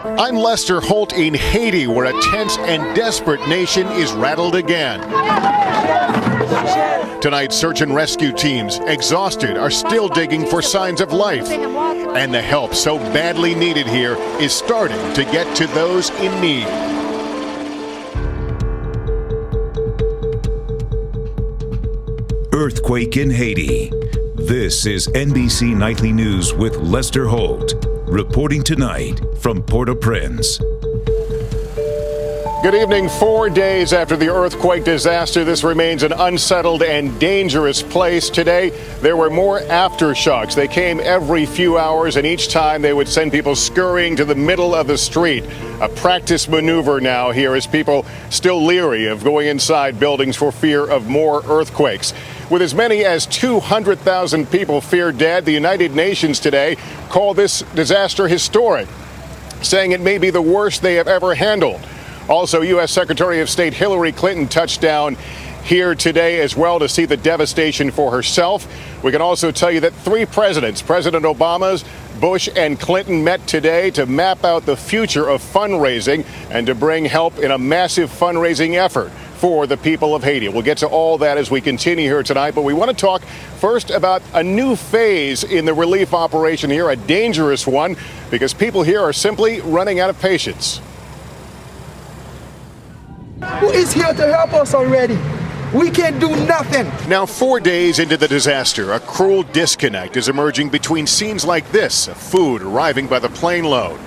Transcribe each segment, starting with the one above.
I'm Lester Holt in Haiti, where a tense and desperate nation is rattled again. Tonight, search and rescue teams, exhausted, are still digging for signs of life. And the help so badly needed here is starting to get to those in need. Earthquake in Haiti. This is NBC Nightly News with Lester Holt, reporting tonight from Port-au-Prince. Good evening. 4 days after the earthquake disaster, this remains an unsettled and dangerous place. Today, there were more aftershocks. They came every few hours, and each time they would send people scurrying to the middle of the street. A practice maneuver now here as people still leery of going inside buildings for fear of more earthquakes. With as many as 200,000 people feared dead, the United Nations today called this disaster historic, saying it may be the worst they have ever handled. Also, U.S. Secretary of State Hillary Clinton touched down here today as well to see the devastation for herself. We can also tell you that three presidents, President Obama, Bush, and Clinton, met today to map out the future of fundraising and to bring help in a massive fundraising effort for the people of Haiti. We'll get to all that as we continue here tonight, but we want to talk first about a new phase in the relief operation here, a dangerous one, because people here are simply running out of patience. Who is here to help us already? We can't do nothing. Now, 4 days into the disaster, a cruel disconnect is emerging between scenes like this, of food arriving by the plane load,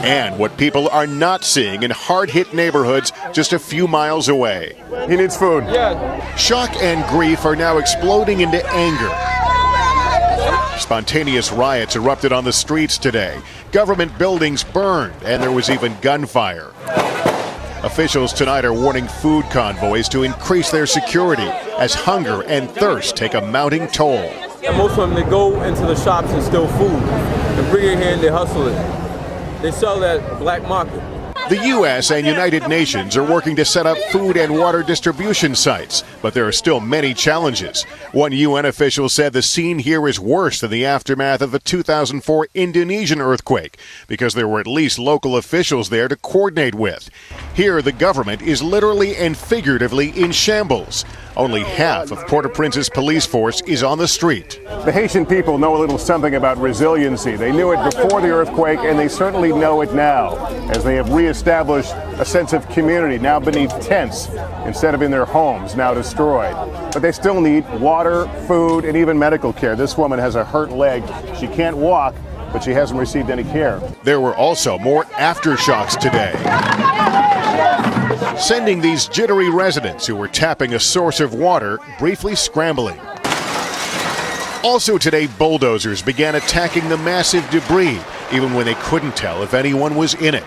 and what people are not seeing in hard-hit neighborhoods just a few miles away. He needs food. Yeah. Shock and grief are now exploding into anger. Spontaneous riots erupted on the streets today. Government buildings burned, and there was even gunfire. Officials tonight are warning food convoys to increase their security as hunger and thirst take a mounting toll. And most of them, they go into the shops and steal food and bring it here and they hustle it. They sell it at black market. The U.S. and United Nations are working to set up food and water distribution sites, but there are still many challenges. One UN official said the scene here is worse than the aftermath of the 2004 Indonesian earthquake, because there were at least local officials there to coordinate with. Here, the government is literally and figuratively in shambles. Only half of Port-au-Prince's police force is on the street. The Haitian people know a little something about resiliency. They knew it before the earthquake, and they certainly know it now, as they have reestablished a sense of community, now beneath tents instead of in their homes, now destroyed. But they still need water, food, and even medical care. This woman has a hurt leg. She can't walk, but she hasn't received any care. There were also more aftershocks today, sending these jittery residents who were tapping a source of water briefly scrambling. Also today, bulldozers began attacking the massive debris, even when they couldn't tell if anyone was in it.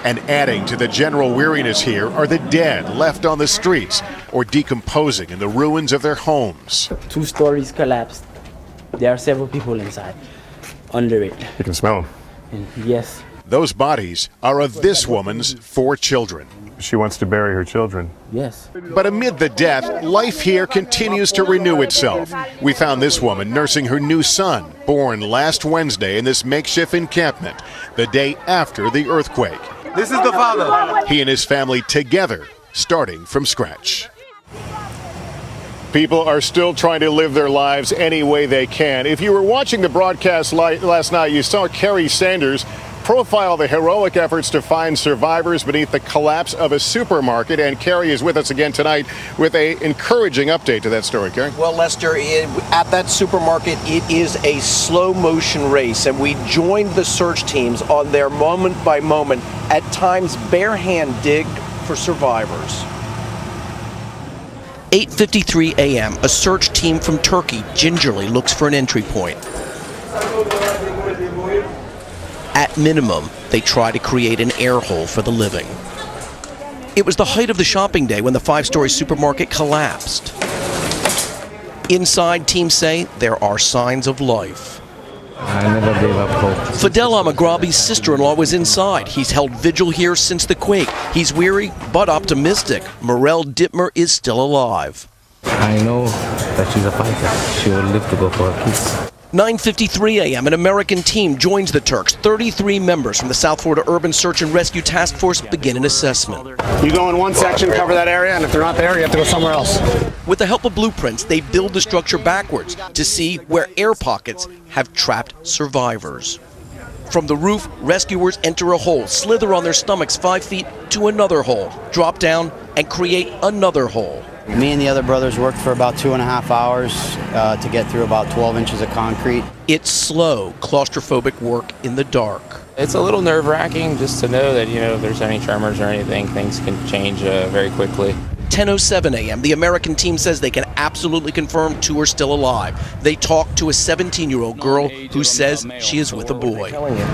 And adding to the general weariness here are the dead left on the streets or decomposing in the ruins of their homes. 2 stories collapsed. There are several people inside, under it. You can smell them. Yes. Those bodies are of this woman's 4 children. She wants to bury her children. Yes. But amid the death, life here continues to renew itself. We found this woman nursing her new son, born last Wednesday in this makeshift encampment, the day after the earthquake. This is the father. He and his family together, starting from scratch. People are still trying to live their lives any way they can. If you were watching the broadcast last night, you saw Kerry Sanders profile the heroic efforts to find survivors beneath the collapse of a supermarket. And Kerry is with us again tonight with an encouraging update to that story. Kerry? Well, Lester, at that supermarket, it is a slow motion race, and we joined the search teams on their moment by moment, at times bare hand digged for survivors. 8:53 a.m., a search team from Turkey gingerly looks for an entry point. At minimum, they try to create an air hole for the living. It was the height of the shopping day when the 5-story supermarket collapsed. Inside, teams say there are signs of life. I never gave up hope. Fidel Amagrabi's sister-in-law was inside. He's held vigil here since the quake. He's weary but optimistic. Morel Dittmer is still alive. I know that she's a fighter. She will live to go for her kids. 9:53 a.m., an American team joins the Turks. 33 members from the South Florida Urban Search and Rescue Task Force begin an assessment. You go in one section, cover that area, and if they're not there, you have to go somewhere else. With the help of blueprints, they build the structure backwards to see where air pockets have trapped survivors. From the roof, rescuers enter a hole, slither on their stomachs 5 feet to another hole, drop down, and create another hole. Me and the other brothers worked for about 2.5 hours to get through about 12 inches of concrete. It's slow, claustrophobic work in the dark. It's a little nerve-wracking just to know that, if there's any tremors or anything, things can change very quickly. 10:07 a.m., the American team says they can absolutely confirm 2 are still alive. They talk to a 17-year-old girl who says she is with a boy.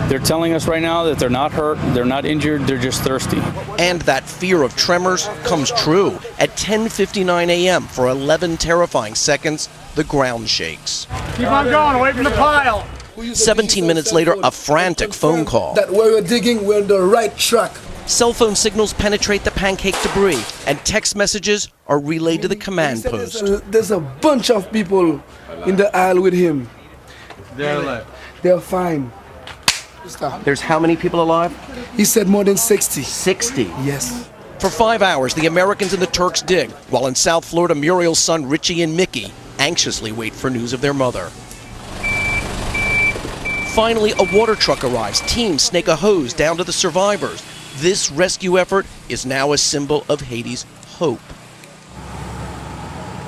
They're telling us right now that they're not hurt, they're not injured, they're just thirsty. And that fear of tremors comes true. At 10:59 a.m., for 11 terrifying seconds, the ground shakes. Keep on going, away from the pile. 17 minutes later, a frantic phone call. That where we're digging, we're on the right track. Cell phone signals penetrate the pancake debris, and text messages are relayed to the command post. There's a bunch of people in the aisle with him. They're alive. They're fine. There's how many people alive? He said more than 60. 60. Yes. For 5 hours, the Americans and the Turks dig, while in South Florida, Muriel's son Richie and Mickey anxiously wait for news of their mother. Finally, a water truck arrives. Teams snake a hose down to the survivors. This rescue effort is now a symbol of Haiti's hope.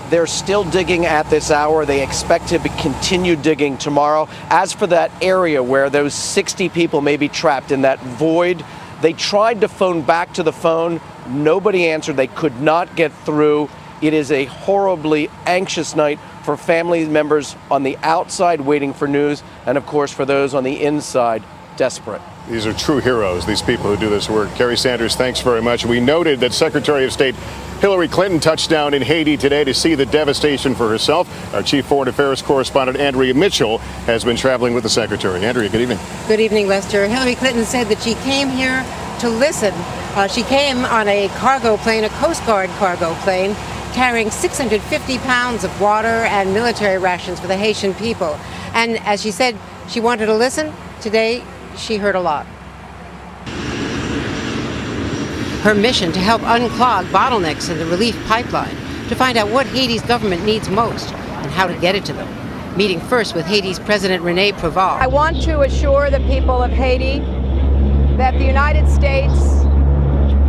They're still digging at this hour. They expect to continue digging tomorrow. As for that area where those 60 people may be trapped in that void, they tried to phone back to the phone. Nobody answered. They could not get through. It is a horribly anxious night for family members on the outside waiting for news, and of course for those on the inside desperate. These are true heroes, these people who do this work. Kerry Sanders, thanks very much. We noted that Secretary of State Hillary Clinton touched down in Haiti today to see the devastation for herself. Our chief foreign affairs correspondent, Andrea Mitchell, has been traveling with the secretary. Andrea, good evening. Good evening, Lester. Hillary Clinton said that she came here to listen. She came on a cargo plane, a Coast Guard cargo plane, carrying 650 pounds of water and military rations for the Haitian people. And as she said, she wanted to listen. Today, she heard a lot. Her mission to help unclog bottlenecks in the relief pipeline, to find out what Haiti's government needs most and how to get it to them. Meeting first with Haiti's President René Préval. I want to assure the people of Haiti that the United States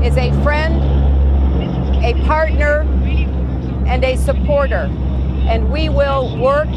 is a friend, a partner, and a supporter. And we will work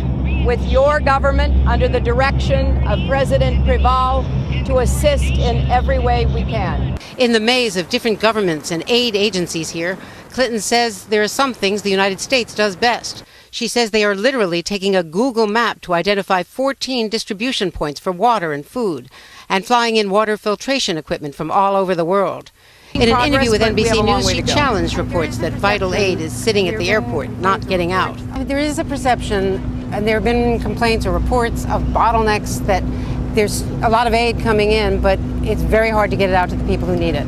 with your government under the direction of President Préval to assist in every way we can. In the maze of different governments and aid agencies here, Clinton says there are some things the United States does best. She says they are literally taking a Google map to identify 14 distribution points for water and food, and flying in water filtration equipment from all over the world. In an interview with NBC News, she challenged reports that vital aid is sitting at the airport, not getting out. There is a perception, and there have been complaints or reports of bottlenecks, that there's a lot of aid coming in, but it's very hard to get it out to the people who need it.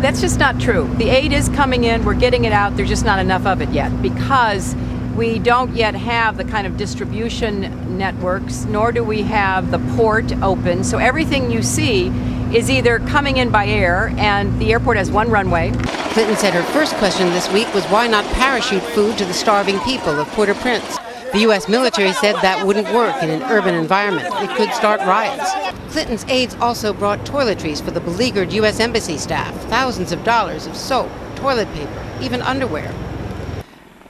That's just not true. The aid is coming in, we're getting it out, there's just not enough of it yet, because we don't yet have the kind of distribution networks, nor do we have the port open. So everything you see is either coming in by air, and the airport has one runway. Clinton said her first question this week was why not parachute food to the starving people of Port-au-Prince. The U.S. military said that wouldn't work in an urban environment. It could start riots. Clinton's aides also brought toiletries for the beleaguered U.S. Embassy staff, thousands of dollars of soap, toilet paper, even underwear.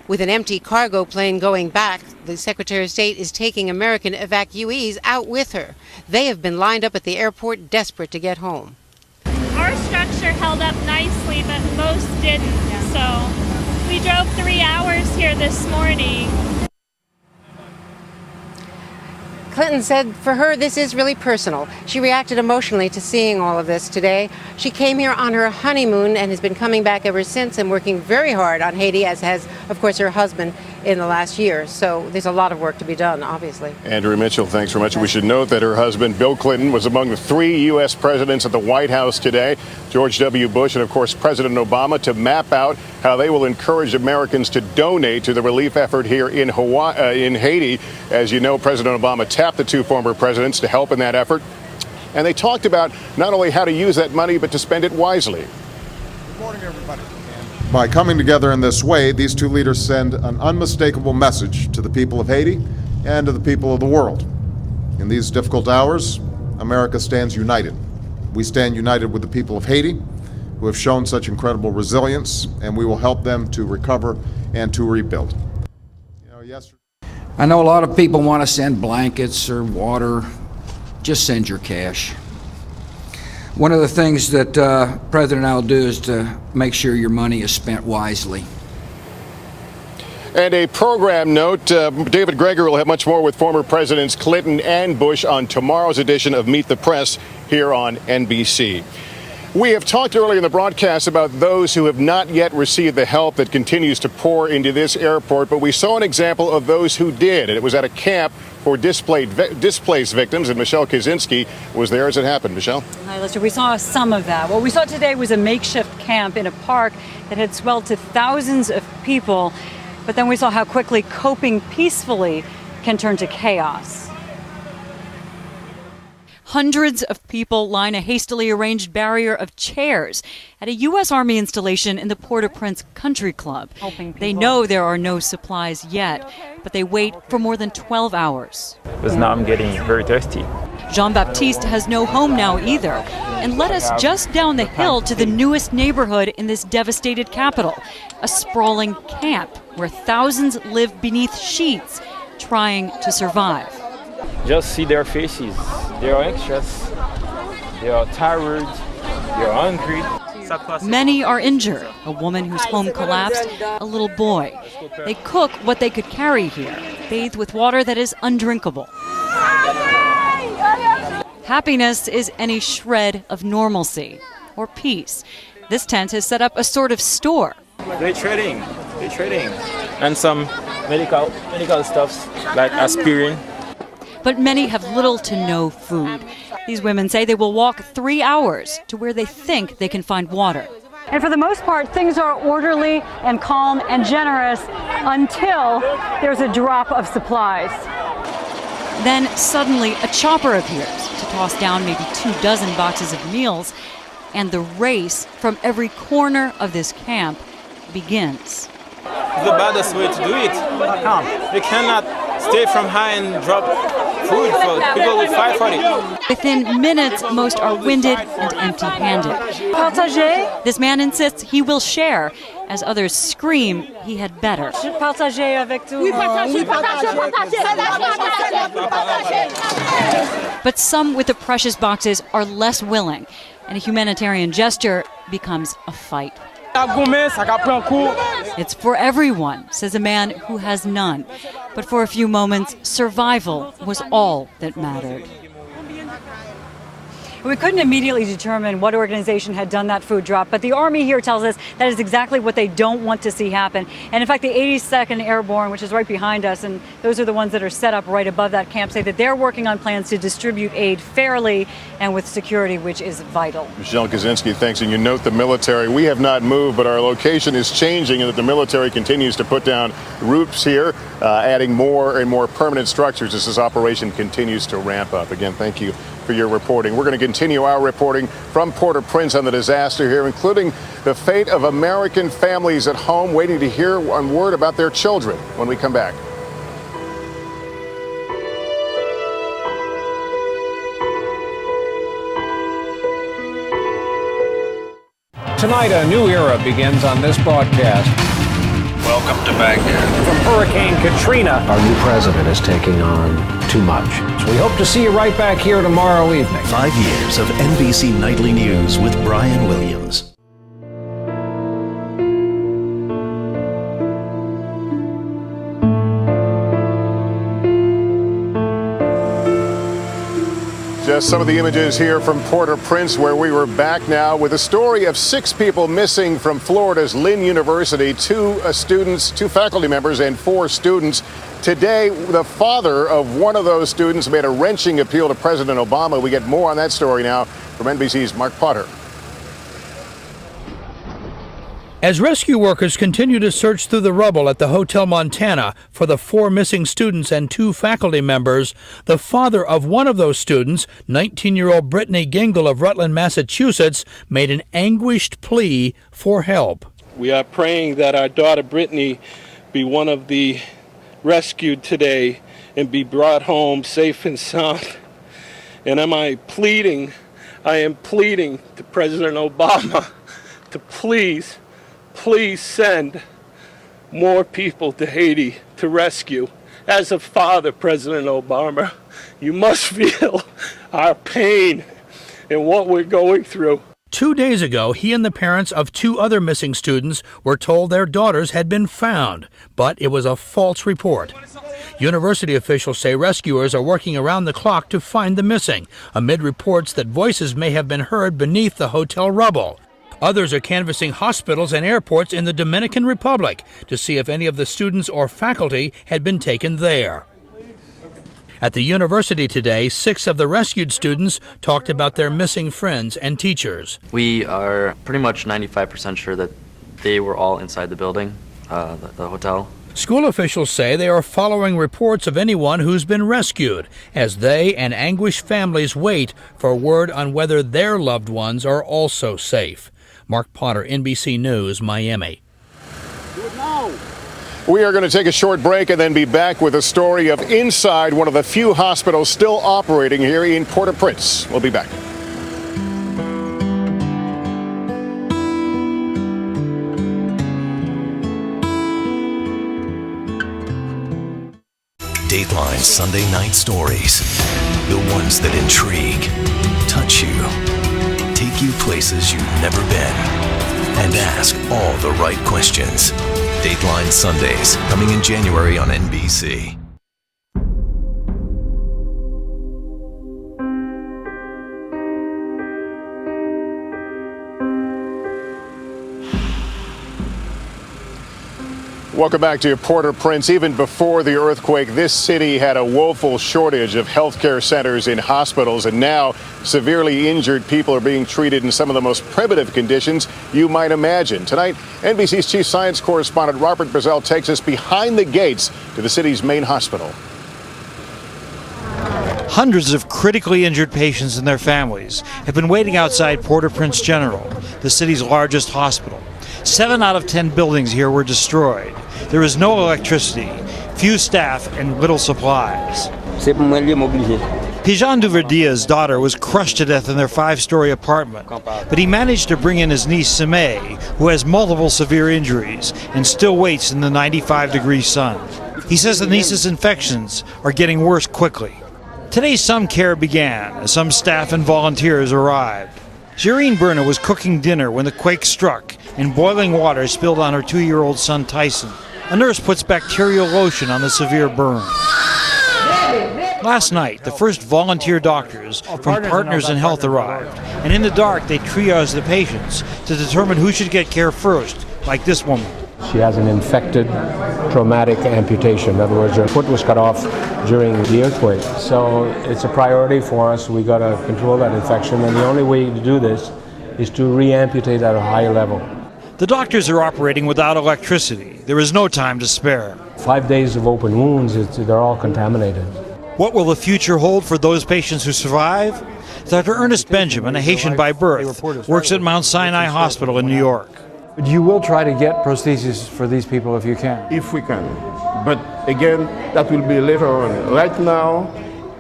With an empty cargo plane going back, the Secretary of State is taking American evacuees out with her. They have been lined up at the airport, desperate to get home. Our structure held up nicely, but most didn't. So we drove 3 hours here this morning. Clinton said for her, this is really personal. She reacted emotionally to seeing all of this today. She came here on her honeymoon and has been coming back ever since and working very hard on Haiti, as has, of course, her husband in the last year. So there's a lot of work to be done, obviously. Andrew Mitchell, thanks very much. We should note that her husband, Bill Clinton, was among the 3 U.S. presidents at the White House today, George W. Bush and, of course, President Obama, to map out how they will encourage Americans to donate to the relief effort here in Haiti. As you know, President Obama tapped the 2 former presidents to help in that effort. And they talked about not only how to use that money, but to spend it wisely. Good morning, everybody. By coming together in this way, these 2 leaders send an unmistakable message to the people of Haiti and to the people of the world. In these difficult hours, America stands united. We stand united with the people of Haiti, who have shown such incredible resilience, and we will help them to recover and to rebuild. I know a lot of people want to send blankets or water. Just send your cash. One of the things that President and I will do is to make sure your money is spent wisely. And a program note, David Gregory will have much more with former Presidents Clinton and Bush on tomorrow's edition of Meet the Press here on NBC. We have talked earlier in the broadcast about those who have not yet received the help that continues to pour into this airport, but we saw an example of those who did, and it was at a camp for displaced victims, and Michelle Kaczynski was there as it happened. Michelle? Hi, Lester. We saw some of that. What we saw today was a makeshift camp in a park that had swelled to thousands of people, but then we saw how quickly coping peacefully can turn to chaos. Hundreds of people line a hastily arranged barrier of chairs at a U.S. Army installation in the Port-au-Prince Country Club. They know there are no supplies yet, but they wait for more than 12 hours. Because now I'm getting very thirsty. Jean-Baptiste has no home now either, and led us just down the hill to the newest neighborhood in this devastated capital, a sprawling camp where thousands live beneath sheets, trying to survive. Just see their faces. They are anxious, they are tired, they are hungry. Many are injured. A woman whose home collapsed, a little boy. They cook what they could carry here, bathed with water that is undrinkable. Happiness is any shred of normalcy or peace. This tent has set up a sort of store. They're trading, and some medical stuffs like aspirin. But many have little to no food. These women say they will walk 3 hours to where they think they can find water. And for the most part, things are orderly and calm and generous until there's a drop of supplies. Then suddenly a chopper appears to toss down maybe 24 boxes of meals, and the race from every corner of this camp begins. It's the baddest way to do it. You cannot stay from high and drop food for people with 540. Within minutes, most are winded and empty-handed. Partager? This man insists he will share, as others scream he had better. Partager avec tout. But some with the precious boxes are less willing, and a humanitarian gesture becomes a fight. It's for everyone, says a man who has none. But for a few moments, survival was all that mattered. We couldn't immediately determine what organization had done that food drop, but the Army here tells us that is exactly what they don't want to see happen. And in fact, the 82nd Airborne, which is right behind us, and those are the ones that are set up right above that camp, say that they're working on plans to distribute aid fairly and with security, which is vital. Michelle Kaczynski, thanks. And you note the military. We have not moved, but our location is changing, and that the military continues to put down roofs here, adding more and more permanent structures as this operation continues to ramp up. Again, thank you for your reporting. We're going to continue our reporting from Port-au-Prince on the disaster here, including the fate of American families at home waiting to hear one word about their children when we come back. Tonight, a new era begins on this broadcast. Welcome to Baghdad. From Hurricane Katrina. Our new president is taking on too much. We hope to see you right back here tomorrow evening. 5 years of NBC Nightly News with Brian Williams. Just some of the images here from Port-au-Prince, where we were back now with a story of 6 people missing from Florida's Lynn University, 2 faculty members and 4 students. Today, the father of one of those students made a wrenching appeal to President Obama. We get more on that story now from NBC's Mark Potter. As rescue workers continue to search through the rubble at the Hotel Montana for the 4 missing students and 2 faculty members, the father of one of those students, 19-year-old Brittany Gingle of Rutland, Massachusetts, made an anguished plea for help. We are praying that our daughter Brittany be one of the rescued today and be brought home safe and sound. And I am pleading to President Obama to please send more people to Haiti to rescue. As a father, President Obama, you must feel our pain and what we're going through. 2 days ago, he and the parents of 2 other missing students were told their daughters had been found, but it was a false report. University officials say rescuers are working around the clock to find the missing, amid reports that voices may have been heard beneath the hotel rubble. Others are canvassing hospitals and airports in the Dominican Republic to see if any of the students or faculty had been taken there. At the university today, 6 of the rescued students talked about their missing friends and teachers. We are pretty much 95% sure that they were all inside the building, the hotel. School officials say they are following reports of anyone who's been rescued, as they and anguished families wait for word on whether their loved ones are also safe. Mark Potter, NBC News, Miami. Do it now. We are going to take a short break and then be back with a story of inside one of the few hospitals still operating here in Port-au-Prince. We'll be back. Dateline Sunday night stories. The ones that intrigue, touch you, take you places you've never been, and ask all the right questions. Dateline Sundays, coming in January on NBC. Welcome back to Port-au-Prince. Even before the earthquake, this city had a woeful shortage of healthcare centers in hospitals, and now severely injured people are being treated in some of the most primitive conditions you might imagine. Tonight, NBC's chief science correspondent Robert Bazell takes us behind the gates to the city's main hospital. Hundreds of critically injured patients and their families have been waiting outside Port-au-Prince General, the city's largest hospital. 7 out of 10 buildings here were destroyed. There is no electricity, few staff, and little supplies. Pijan Duverdia's daughter was crushed to death in their 5-story apartment, but he managed to bring in his niece Simei, who has multiple severe injuries and still waits in the 95-degree sun. He says the niece's infections are getting worse quickly. Today some care began as some staff and volunteers arrived. Jareen Berna was cooking dinner when the quake struck and boiling water spilled on her 2-year-old son Tyson. A nurse puts bacterial lotion on the severe burn. Last night, the first volunteer doctors from Partners in Health arrived, and in the dark they triaged the patients to determine who should get care first, like this woman. She has an infected traumatic amputation. In other words, her foot was cut off during the earthquake. So it's a priority for us. We got to control that infection, and the only way to do this is to re-amputate at a higher level. The doctors are operating without electricity. There is no time to spare. 5 days of open wounds, they're all contaminated. What will the future hold for those patients who survive? Dr. Ernest Benjamin, a Haitian by birth, works at Mount Sinai Hospital in New York. You will try to get prostheses for these people if you can? If we can. But again, that will be later on. Right now,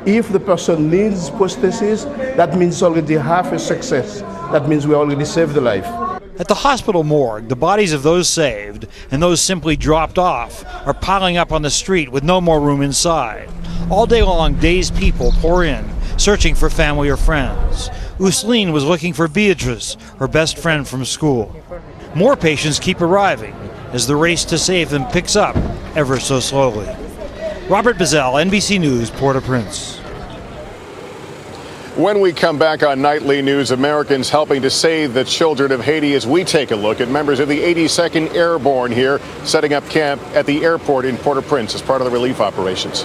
if the person needs prosthesis, that means already half a success. That means we already saved the life. At the hospital morgue, the bodies of those saved and those simply dropped off are piling up on the street with no more room inside. All day long, dazed people pour in, searching for family or friends. Usline was looking for Beatrice, her best friend from school. More patients keep arriving as the race to save them picks up ever so slowly. Robert Bazell, NBC News, Port-au-Prince. When we come back on Nightly News, Americans helping to save the children of Haiti as we take a look at members of the 82nd Airborne here setting up camp at the airport in Port-au-Prince as part of the relief operations.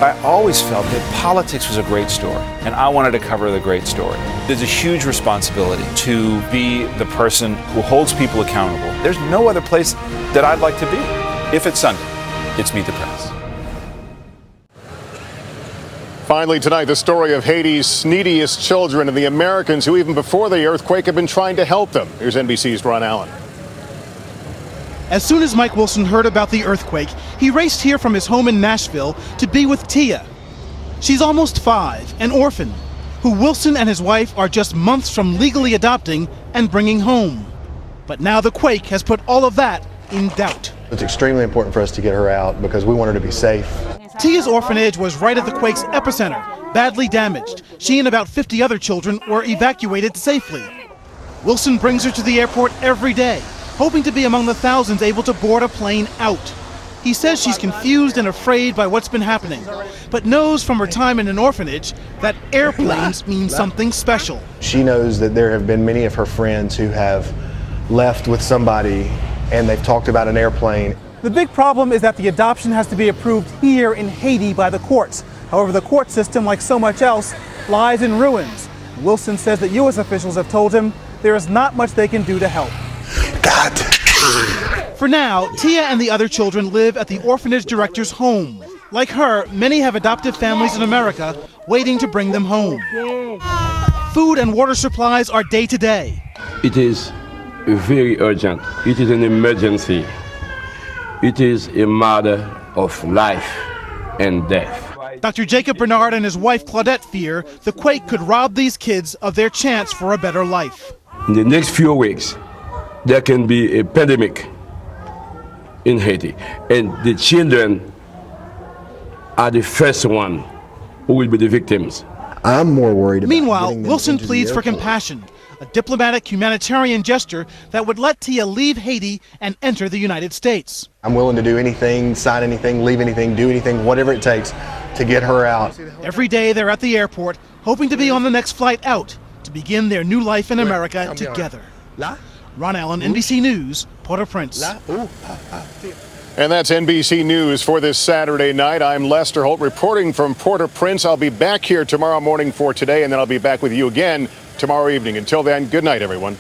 I always felt that politics was a great story, and I wanted to cover the great story. There's a huge responsibility to be the person who holds people accountable. There's no other place that I'd like to be. If it's Sunday, it's Meet the Press. Finally tonight, the story of Haiti's neediest children and the Americans who, even before the earthquake, have been trying to help them. Here's NBC's Ron Allen. As soon as Mike Wilson heard about the earthquake, he raced here from his home in Nashville to be with Tia. She's almost 5, an orphan, who Wilson and his wife are just months from legally adopting and bringing home. But now the quake has put all of that in doubt. It's extremely important for us to get her out because we want her to be safe. Tia's orphanage was right at the quake's epicenter, badly damaged. She and about 50 other children were evacuated safely. Wilson brings her to the airport every day, hoping to be among the thousands able to board a plane out. He says she's confused and afraid by what's been happening, but knows from her time in an orphanage that airplanes mean something special. She knows that there have been many of her friends who have left with somebody and they've talked about an airplane. The big problem is that the adoption has to be approved here in Haiti by the courts. However, the court system, like so much else, lies in ruins. Wilson says that U.S. officials have told him there is not much they can do to help. For now, Tia and the other children live at the orphanage director's home. Like her, many have adoptive families in America waiting to bring them home. Food and water supplies are day to day. It is very urgent. It is an emergency. It is a matter of life and death. Dr. Jacob Bernard and his wife Claudette fear the quake could rob these kids of their chance for a better life. In the next few weeks, there can be a pandemic in Haiti, and the children are the first one who will be the victims. I'm more worried about Meanwhile, Wilson pleads for compassion, a diplomatic humanitarian gesture that would let Tia leave Haiti and enter the United States. I'm willing to do anything, sign anything, leave anything, do anything, whatever it takes to get her out. Every day they're at the airport, hoping to be on the next flight out to begin their new life in America together. Ron Allen, NBC News, Port-au-Prince. And that's NBC News for this Saturday night. I'm Lester Holt reporting from Port-au-Prince. I'll be back here tomorrow morning for Today, and then I'll be back with you again tomorrow evening. Until then, good night, everyone.